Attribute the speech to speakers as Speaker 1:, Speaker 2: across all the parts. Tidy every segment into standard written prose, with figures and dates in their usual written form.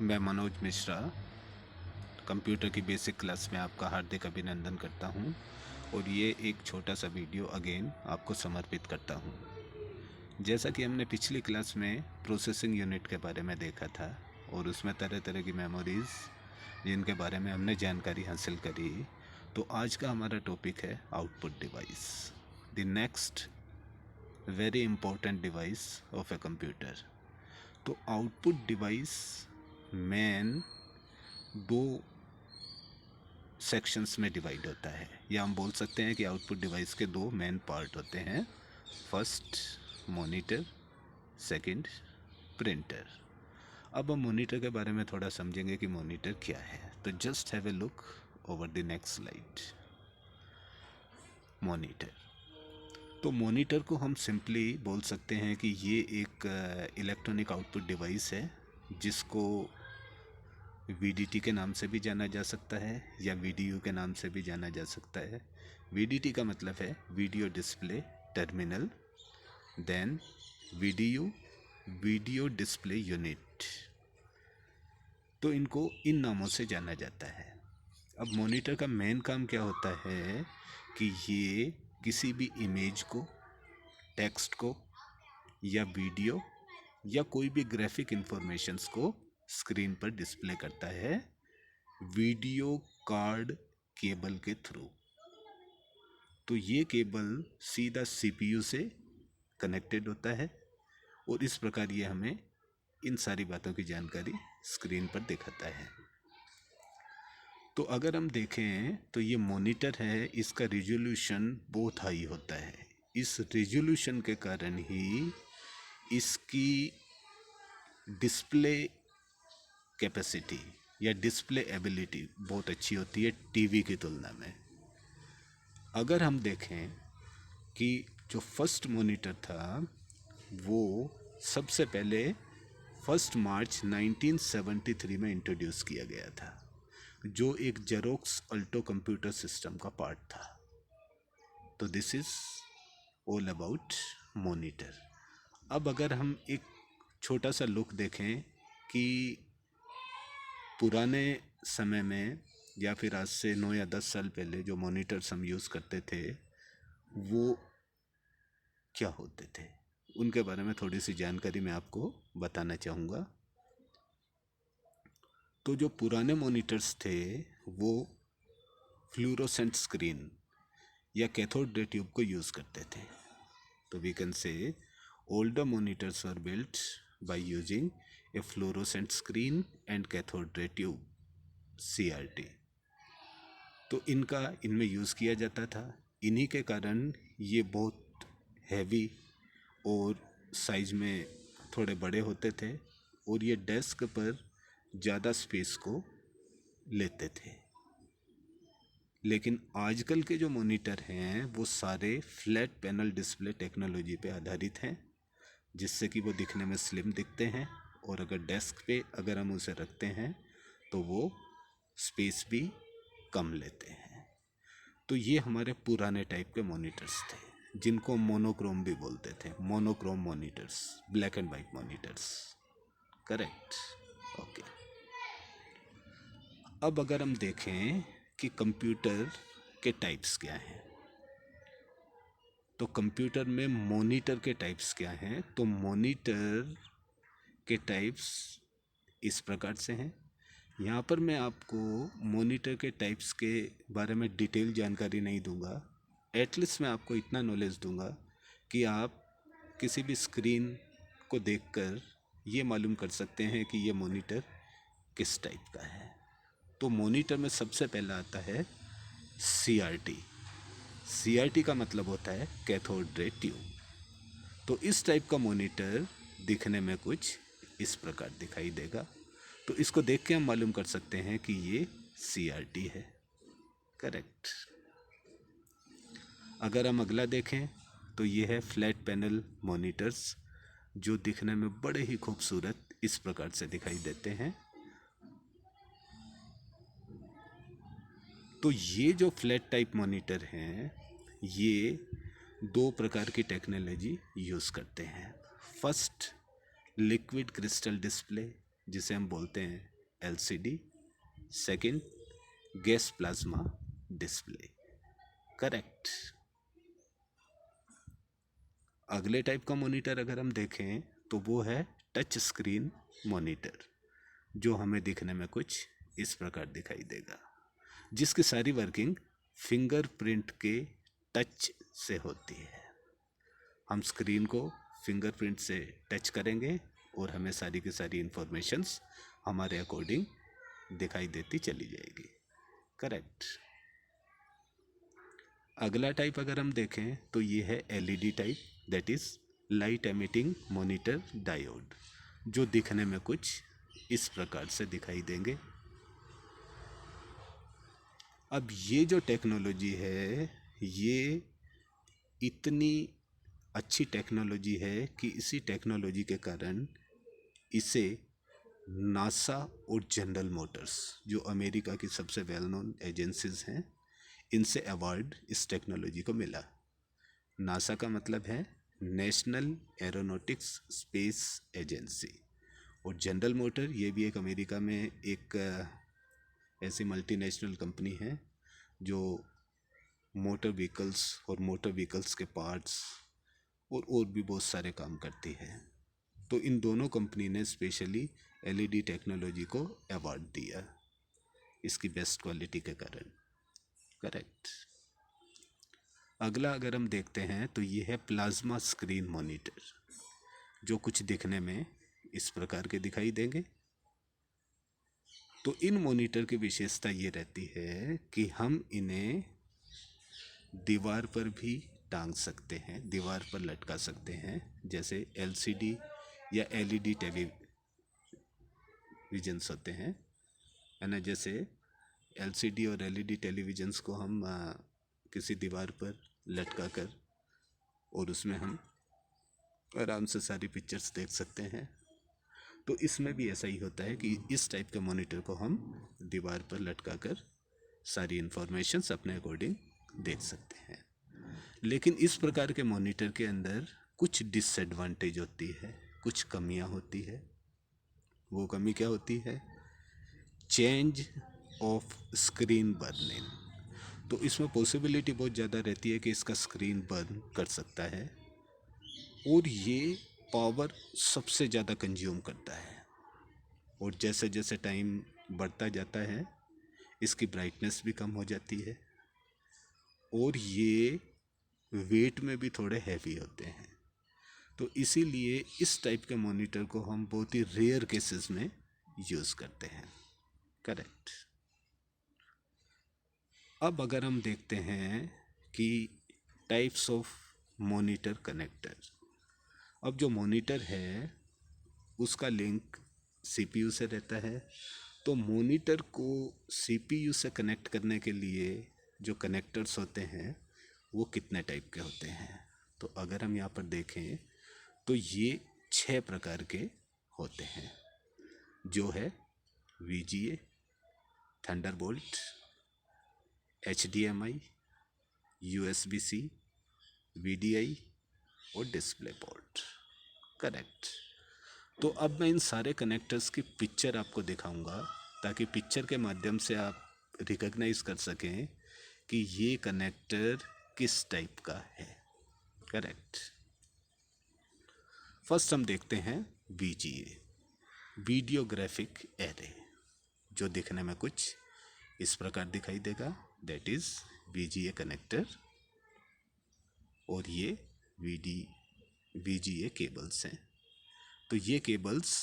Speaker 1: मैं मनोज मिश्रा कंप्यूटर की basic class में आपका हार्दिक अभिनंदन करता हूं और ये एक छोटा सा वीडियो अगेन आपको समर्पित करता हूं। जैसा कि हमने पिछली क्लास में प्रोसेसिंग यूनिट के बारे में देखा था और उसमें तरह तरह की मेमोरीज़ जिनके बारे में हमने जानकारी हासिल करी, तो आज का हमारा टॉपिक है output device, the next very important device of a computer. तो आउटपुट डिवाइस मेन दो सेक्शंस में डिवाइड होता है, या हम बोल सकते हैं कि आउटपुट डिवाइस के दो मेन पार्ट होते हैं। First monitor, second printer. अब हम मॉनिटर के बारे में थोड़ा समझेंगे कि मॉनिटर क्या है। तो just have a look over the next slide. Monitor, तो मॉनिटर को हम सिंपली बोल सकते हैं कि ये एक इलेक्ट्रॉनिक आउटपुट डिवाइस है जिसको VDT के नाम से भी जाना जा सकता है या VDU के नाम से भी जाना जा सकता है। VDT का मतलब है video display terminal, then VDU video display unit. तो इनको इन नामों से जाना जाता है। अब मॉनिटर का मेन काम क्या होता है कि ये किसी भी इमेज को, टेक्स्ट को या वीडियो या कोई भी ग्राफिक इंफॉर्मेशंस को स्क्रीन पर डिस्प्ले करता है वीडियो कार्ड केबल के थ्रू। तो ये केबल सीधा CPU से कनेक्टेड होता है और इस प्रकार ये हमें इन सारी बातों की जानकारी स्क्रीन पर दिखाता है। तो अगर हम देखें तो ये मॉनिटर है, इसका रिजोल्यूशन बहुत हाई होता है। इस रिजोल्यूशन के कारण ही इसकी डिस्प्ले कैपेसिटी या डिस्प्ले एबिलिटी बहुत अच्छी होती है टीवी की तुलना में। अगर हम देखें कि जो फर्स्ट मॉनिटर था वो सबसे पहले 1 मार्च 1973 में इंट्रोड्यूस किया गया था, जो एक जेरोक्स अल्टो कंप्यूटर सिस्टम का पार्ट था। तो this is all about monitor. अब अगर हम एक छोटा सा लुक देखें कि पुराने समय में या फिर आज से 9 या 10 साल पहले जो मॉनिटर्स हम यूज़ करते थे वो क्या होते थे, उनके बारे में थोड़ी सी जानकारी मैं आपको बताना चाहूँगा। तो जो पुराने मॉनिटर्स थे वो फ्लूरोसेंट स्क्रीन या कैथोड रे ट्यूब को यूज़ करते थे। तो we can say older monitors were built by using a fluorescent screen and cathode ray tube, CRT। तो इनका इनमें यूज़ किया जाता था। इन्हीं के कारण ये बहुत हैवी और साइज में थोड़े बड़े होते थे और ये डेस्क पर ज़्यादा स्पेस को लेते थे। लेकिन आजकल के जो मॉनिटर हैं वो सारे फ्लैट पैनल डिस्प्ले टेक्नोलॉजी पे आधारित हैं, जिससे कि वो दिखने में स्लिम दिखते हैं और अगर डेस्क पे अगर हम उसे रखते हैं तो वो स्पेस भी कम लेते हैं। तो ये हमारे पुराने टाइप के मॉनिटर्स थे जिनको मोनोक्रोम भी बोलते थे, monochrome monitors, black and white monitors. Correct, okay. अब अगर हम देखें कि कंप्यूटर के टाइप्स क्या हैं, तो कंप्यूटर में मॉनिटर के टाइप्स क्या हैं। तो मॉनिटर के टाइप्स इस प्रकार से हैं। यहाँ पर मैं आपको मॉनिटर के टाइप्स के बारे में डिटेल जानकारी नहीं दूंगा, एटलीस्ट मैं आपको इतना नॉलेज दूंगा कि आप किसी भी स्क्रीन को देखकर ये मालूम कर सकते हैं कि ये मॉनिटर किस टाइप का है। तो मॉनिटर में सबसे पहला आता है CRT। CRT का मतलब होता है कैथोड रे ट्यूब। तो इस टाइप का मॉनिटर दिखने में कुछ इस प्रकार दिखाई देगा। तो इसको देख के हम मालूम कर सकते हैं कि ये CRT है। करेक्ट। अगर हम अगला देखें तो ये है फ्लैट पैनल मॉनिटर्स, जो दिखने में बड़े ही खूबसूरत इस प्रकार से दिखाई देते हैं। तो ये जो फ्लैट टाइप मॉनिटर हैं ये दो प्रकार की टेक्नोलॉजी यूज़ करते हैं। फर्स्ट लिक्विड क्रिस्टल डिस्प्ले जिसे हम बोलते हैं LCD. Second, gas plasma display. Correct. अगले टाइप का मॉनिटर अगर हम देखें तो वो है टच स्क्रीन मॉनिटर, जो हमें दिखने में कुछ इस प्रकार दिखाई देगा, जिसकी सारी वर्किंग फिंगरप्रिंट के टच से होती है। हम स्क्रीन को फिंगरप्रिंट से टच करेंगे और हमें सारी की सारी इंफॉर्मेशंस हमारे अकॉर्डिंग दिखाई देती चली जाएगी। करेक्ट। अगला टाइप अगर हम देखें तो ये है LED type, that is light emitting monitor diode, जो दिखने में कुछ इस प्रकार से दिखाई देंगे। अब ये जो टेक्नोलॉजी है ये इतनी अच्छी टेक्नोलॉजी है कि इसी टेक्नोलॉजी के कारण इसे नासा और जनरल मोटर्स, जो अमेरिका की सबसे वेल नोन एजेंसीज हैं, इनसे अवार्ड इस टेक्नोलॉजी को मिला। नासा का मतलब है नेशनल एरोनॉटिक्स स्पेस एजेंसी, और जनरल मोटर ये भी एक अमेरिका में एक ऐसी मल्टीनेशनल कंपनी है जो मोटर व्हीकल्स और मोटर व्हीकल्स के पार्ट्स और भी बहुत सारे काम करती है। तो इन दोनों कंपनी ने स्पेशली एलईडी टेक्नोलॉजी को अवार्ड दिया इसकी बेस्ट क्वालिटी के कारण। करेक्ट। अगला अगर हम देखते हैं तो ये है प्लाज्मा स्क्रीन मॉनिटर, जो कुछ दिखने में इस प्रकार के दिखाई देंगे। तो इन मॉनिटर की विशेषता ये रहती है कि हम इन्हें दीवार पर भी टांग सकते हैं, दीवार पर लटका सकते हैं, जैसे एलसीडी या एलईडी टेलीविजन्स होते हैं, है ना। जैसे एलसीडी और एलईडी टेलीविजन्स को हम किसी दीवार पर लटका कर और उसमें हम आराम से सारी पिक्चर्स देख सकते हैं। तो इसमें भी ऐसा ही होता है कि इस टाइप के मॉनिटर को हम दीवार पर लटका कर सारी इंफॉर्मेशंस अपने अकॉर्डिंग देख सकते हैं। लेकिन इस प्रकार के मॉनिटर के अंदर कुछ डिसएडवांटेज होती है, कुछ कमियां होती है। वो कमी क्या होती है? Change of screen burning. तो इसमें पॉसिबिलिटी बहुत ज़्यादा रहती है कि इसका स्क्रीन बर्न कर सकता है, और ये पावर सबसे ज़्यादा कंज्यूम करता है। और जैसे जैसे टाइम बढ़ता जाता है इसकी ब्राइटनेस भी कम हो जाती है, और ये वेट में भी थोड़े हैवी होते हैं। तो इसीलिए इस टाइप के मॉनिटर को हम बहुत ही रेयर केसेस में यूज़ करते हैं। करेक्ट। अब अगर हम देखते हैं कि टाइप्स ऑफ मॉनिटर कनेक्टर। अब जो मॉनिटर है उसका लिंक सीपीयू से रहता है। तो मॉनिटर को सीपीयू से कनेक्ट करने के लिए जो कनेक्टर्स होते हैं वो कितने टाइप के होते हैं? तो अगर हम यहाँ पर देखें तो ये 6 प्रकार के होते हैं, जो है VGA, Thunderbolt, HDMI, USB-C, VDI और डिस्प्ले पोर्ट। करेक्ट। तो अब मैं इन सारे कनेक्टर्स की पिक्चर आपको दिखाऊंगा, ताकि पिक्चर के माध्यम से आप रिकॉग्नाइज कर सकें कि ये कनेक्टर किस टाइप का है। करेक्ट। फर्स्ट हम देखते हैं VGA, वीडियो ग्राफिक एरे, जो दिखने में कुछ इस प्रकार दिखाई देगा, दैट इज VGA कनेक्टर। और ये VGA केबल्स हैं। तो ये केबल्स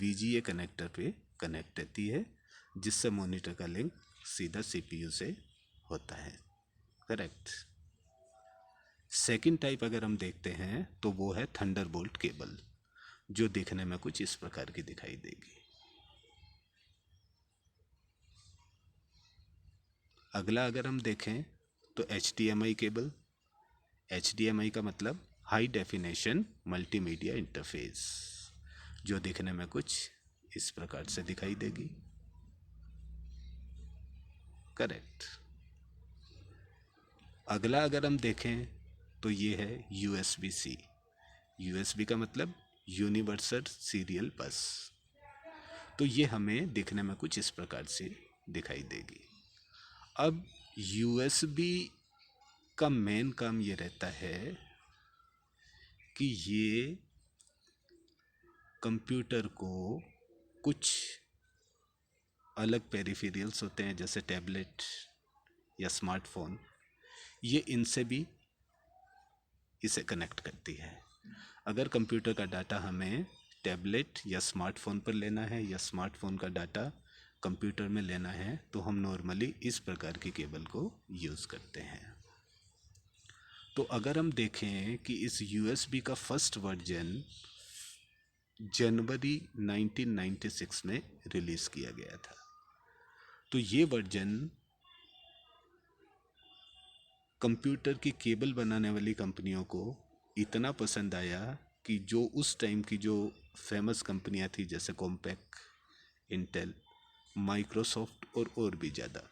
Speaker 1: VGA कनेक्टर पे कनेक्ट रहती है, जिससे मॉनिटर का लिंक सीधा CPU से होता है। करेक्ट। सेकंड टाइप अगर हम देखते हैं तो वो है थंडरबोल्ट केबल, जो दिखने में कुछ इस प्रकार की दिखाई देगी। अगला अगर हम देखें तो HDMI केबल। HDMI का मतलब हाई डेफिनेशन मल्टीमीडिया इंटरफेस, जो दिखने में कुछ इस प्रकार से दिखाई देगी। करेक्ट। अगला अगर हम देखें तो ये है USB-C। USB का मतलब यूनिवर्सल सीरियल बस। तो ये हमें दिखने में कुछ इस प्रकार से दिखाई देगी। अब यूएसबी का मेन काम ये रहता है कि ये कंप्यूटर को कुछ अलग पेरिफेरल्स होते हैं जैसे टैबलेट या स्मार्टफोन, ये इनसे भी इसे कनेक्ट करती है। अगर कंप्यूटर का डाटा हमें टैबलेट या स्मार्टफोन पर लेना है या स्मार्टफोन का डाटा कंप्यूटर में लेना है तो हम नॉर्मली इस प्रकार की केबल को यूज़ करते हैं। तो अगर हम देखें कि इस यूएसबी का फर्स्ट वर्जन जनवरी 1996 में रिलीज़ किया गया था, तो ये वर्जन कंप्यूटर की केबल बनाने वाली कंपनियों को इतना पसंद आया कि जो उस टाइम की जो फेमस कंपनियां थी जैसे कॉम्पैक, इंटेल, माइक्रोसॉफ्ट और भी ज़्यादा,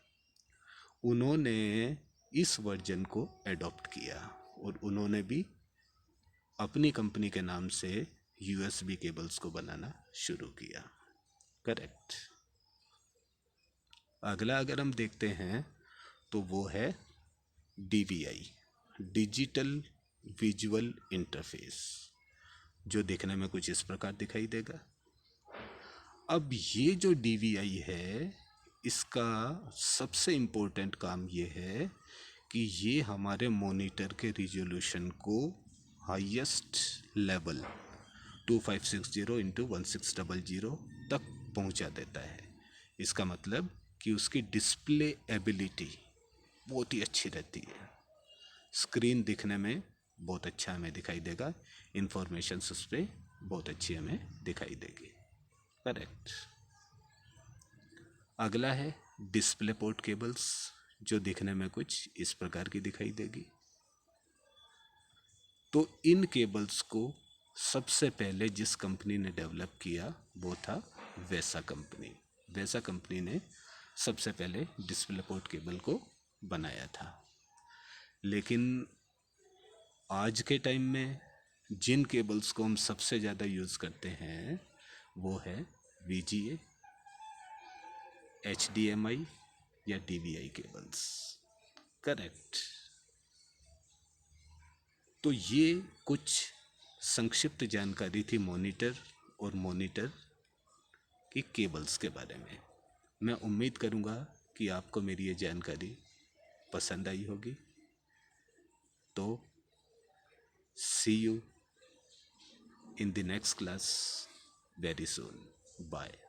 Speaker 1: उन्होंने इस वर्जन को एडॉप्ट किया और उन्होंने भी अपनी कंपनी के नाम से यूएसबी केबल्स को बनाना शुरू किया। करेक्ट। अगला अगर हम देखते हैं तो वो है DVI, डिजिटल विजुअल इंटरफेस, जो देखने में कुछ इस प्रकार दिखाई देगा। अब ये जो DVI है, इसका सबसे इम्पोर्टेंट काम ये है कि ये हमारे मॉनिटर के रिजोल्यूशन को हाईएस्ट लेवल 2560x1600 तक पहुंचा देता है। इसका मतलब कि उसकी डिस्प्ले एबिलिटी बहुत ही अच्छी रहती है, स्क्रीन दिखने में बहुत अच्छा हमें दिखाई देगा, इंफॉर्मेशन उस पर बहुत अच्छी हमें दिखाई देगी। करेक्ट। अगला है डिस्प्ले पोर्ट केबल्स, जो दिखने में कुछ इस प्रकार की दिखाई देगी। तो इन केबल्स को सबसे पहले जिस कंपनी ने डेवलप किया वो था वेसा कंपनी। वेसा कंपनी ने सबसे पहले डिस्प्ले पोर्ट केबल को बनाया था। लेकिन आज के टाइम में जिन केबल्स को हम सबसे ज़्यादा यूज़ करते हैं वो है VGA, HDMI या DVI केबल्स। करेक्ट। तो ये कुछ संक्षिप्त जानकारी थी मॉनिटर और मॉनिटर की केबल्स के बारे में। मैं उम्मीद करूँगा कि आपको मेरी ये जानकारी पसंद आई होगी। तो see you in the next class very soon. Bye.